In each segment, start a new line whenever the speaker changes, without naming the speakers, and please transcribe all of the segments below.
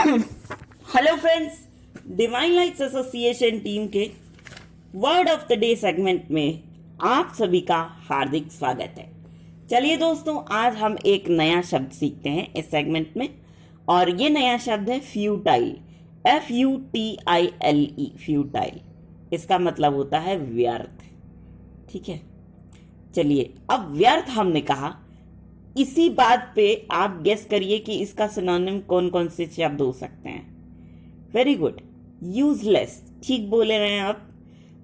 Hello friends, divine lights association team के word of the day segment में आप सभी का हार्दिक स्वागत है। चलिए दोस्तों, आज हम एक नया शब्द सीखते हैं इस सेगमेंट में, और ये नया शब्द है फ्यूटाइल। FUTILE, futile. इसका मतलब होता है व्यर्थ। ठीक है, चलिए अब व्यर्थ हमने कहा, इसी बात पे आप गेस करिए कि इसका सिनोनिम कौन कौन से शब्द हो सकते हैं। Very good, useless. ठीक बोले रहे हैं आप,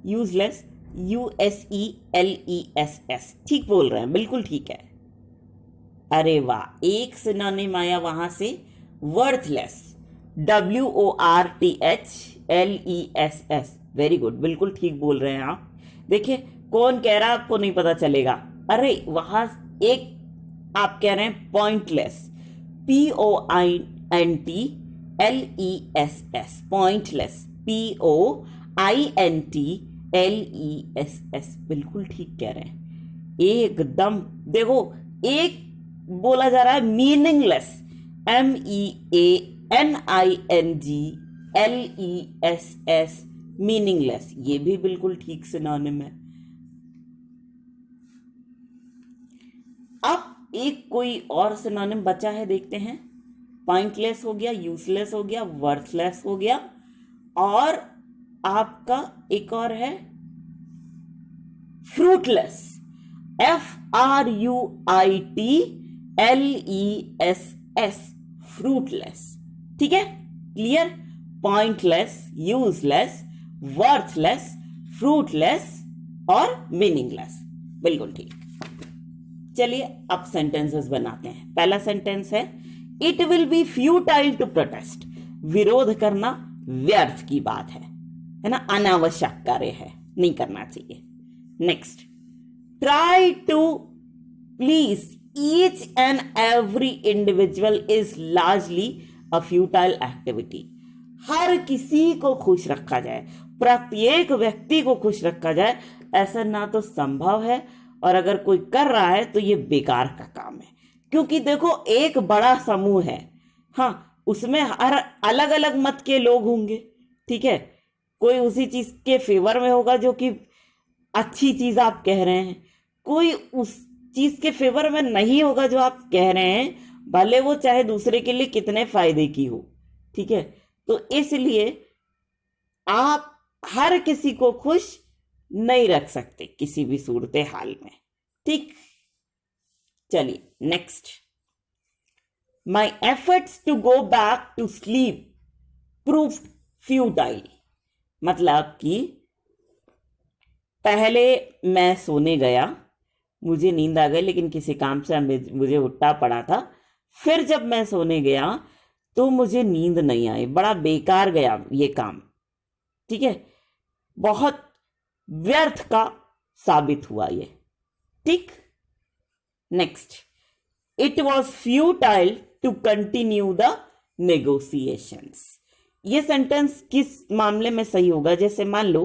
यूजलेस, USELESS, ठीक बोल रहे हैं, बिल्कुल ठीक है। अरे वाह, एक सिनोनिम आया वहां से, वर्थलेस, WORTHLESS। वेरी गुड, बिल्कुल ठीक बोल रहे हैं आप। देखिए, कौन कह रहा है आपको नहीं पता चलेगा। अरे वहां एक आप कह रहे हैं पॉइंटलेस, POINTLESS, पॉइंटलेस, POINTLESS, बिल्कुल ठीक कह रहे हैं एकदम। देखो, एक बोला जा रहा है मीनिंगलेस, MEANINGLESS, मीनिंगलेस, ये भी बिल्कुल ठीक सिनोनिम है। अब एक कोई और सिनोनिम बचा है, देखते हैं। पॉइंटलेस हो गया, यूजलेस हो गया, वर्थलेस हो गया, और आपका एक और है फ्रूटलेस, FRUITLESS, फ्रूटलेस। ठीक है, clear? Pointless, useless, worthless, fruitless और मीनिंगलेस, बिल्कुल ठीक। चलिए अब सेंटेंसेस बनाते हैं। पहला सेंटेंस है, it will be futile to protest. विरोध करना व्यर्थ की बात है ना, अनावश्यक कार्य है, नहीं करना चाहिए। Next, try to please each and every individual is largely a futile activity. हर किसी को खुश रखा जाए, प्रत्येक व्यक्ति को खुश रखा जाए, ऐसा ना तो संभव है, और अगर कोई कर रहा है तो ये बेकार का काम है। क्योंकि देखो, एक बड़ा समूह है, हाँ, उसमें हर अलग अलग मत के लोग होंगे। ठीक है, कोई उसी चीज के फेवर में होगा जो कि अच्छी चीज आप कह रहे हैं, कोई उस चीज के फेवर में नहीं होगा जो आप कह रहे हैं, भले वो चाहे दूसरे के लिए कितने फायदे की हो। ठीक है, तो इसलिए आप हर किसी को खुश नहीं रख सकते किसी भी सूरत हाल में। ठीक, चलिए next, my efforts to go back to sleep proved futile. मतलब कि पहले मैं सोने गया, मुझे नींद आ गई, लेकिन किसी काम से मुझे उठना पड़ा था। फिर जब मैं सोने गया तो मुझे नींद नहीं आई, बड़ा बेकार गया ये काम। ठीक है, बहुत व्यर्थ का साबित हुआ ये। ठीक, next, it was futile to continue the negotiations. ये सेंटेंस किस मामले में सही होगा? जैसे मान लो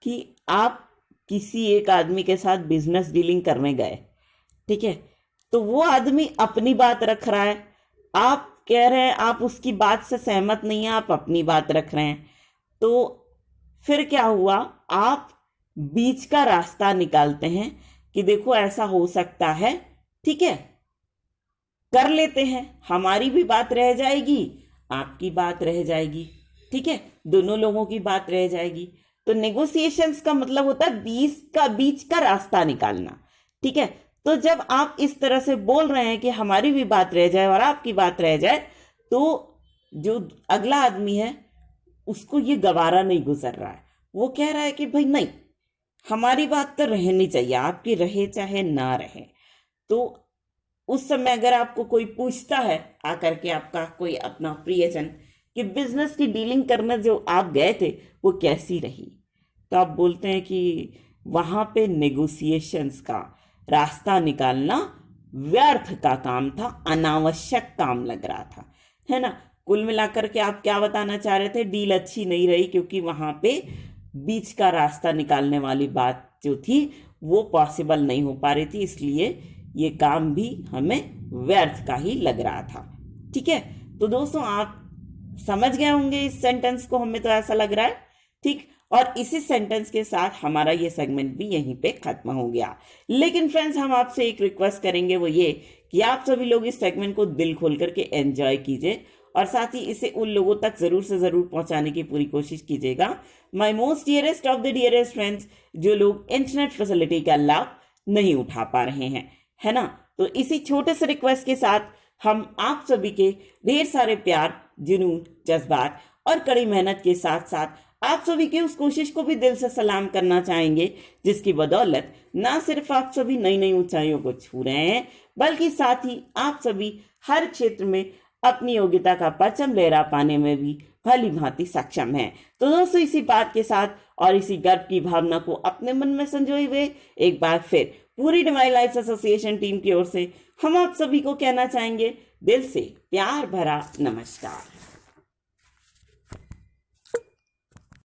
कि आप किसी एक आदमी के साथ बिजनेस डीलिंग करने गए, ठीक है, तो वो आदमी अपनी बात रख रहा है, आप कह रहे हैं आप उसकी बात से सहमत नहीं है, आप अपनी बात रख रहे हैं, तो फिर क्या हुआ? आप बीच का रास्ता निकालते हैं कि देखो ऐसा हो सकता है, ठीक है, कर लेते हैं, हमारी भी बात रह जाएगी, आपकी बात रह जाएगी। ठीक है, दोनों लोगों की बात रह जाएगी। तो नेगोशिएशंस का मतलब होता है बीच का रास्ता निकालना। ठीक है, तो जब आप इस तरह से बोल रहे हैं कि हमारी भी बात रह जाए और आपकी बात रह जाए, तो जो अगला आदमी है उसको ये गवारा नहीं गुजर रहा है। वो कह रहा है कि भाई नहीं, हमारी बात तो रहनी चाहिए, आपकी रहे चाहे ना रहे। तो उस समय अगर आपको कोई पूछता है आकर के, आपका कोई अपना प्रियजन, कि बिजनेस की डीलिंग करने जो आप गए थे वो कैसी रही, तो आप बोलते हैं कि वहां पे नेगोशिएशंस का रास्ता निकालना व्यर्थ का काम था, अनावश्यक काम लग रहा था, है ना। कुल मिलाकर के आप क्या बताना चाह रहे थे? डील अच्छी नहीं रही क्योंकि वहां पे बीच का रास्ता निकालने वाली बात जो थी वो पॉसिबल नहीं हो पा रही थी, इसलिए ये काम भी हमें व्यर्थ का ही लग रहा था। ठीक है, तो दोस्तों आप समझ गए होंगे इस सेंटेंस को, हमें तो ऐसा लग रहा है। ठीक, और इसी सेंटेंस के साथ हमारा ये सेगमेंट भी यहीं पे खत्म हो गया। लेकिन फ्रेंड्स, हम आपसे एक रिक्वेस्ट करेंगे, वो ये कि आप सभी लोग इस सेगमेंट को दिल खोल करके एंजॉय कीजिए और साथ ही इसे उन लोगों तक जरूर से जरूर पहुंचाने की पूरी कोशिश कीजिएगा, my most dearest of the dearest friends, जो लोग इंटरनेट फैसिलिटी का लाभ नहीं उठा पा रहे हैं, है ना। तो इसी छोटे से रिक्वेस्ट के साथ हम आप सभी के ढेर सारे प्यार, जुनून, जज्बात और कड़ी मेहनत के साथ साथ आप सभी की उस कोशिश को भी दिल से सलाम करना चाहेंगे, जिसकी बदौलत ना सिर्फ आप सभी नई नई ऊंचाइयों को छू रहे हैं, बल्कि साथ ही आप सभी हर क्षेत्र में अपनी योग्यता का परचम लहरा पाने में भी भली भांति सक्षम है। तो दोस्तों, इसी बात के साथ और इसी गर्व की भावना को अपने मन में संजोए हुए एक बार फिर पूरी डिवाइन लाइफ एसोसिएशन टीम की ओर से हम आप सभी को कहना चाहेंगे दिल से प्यार भरा नमस्कार।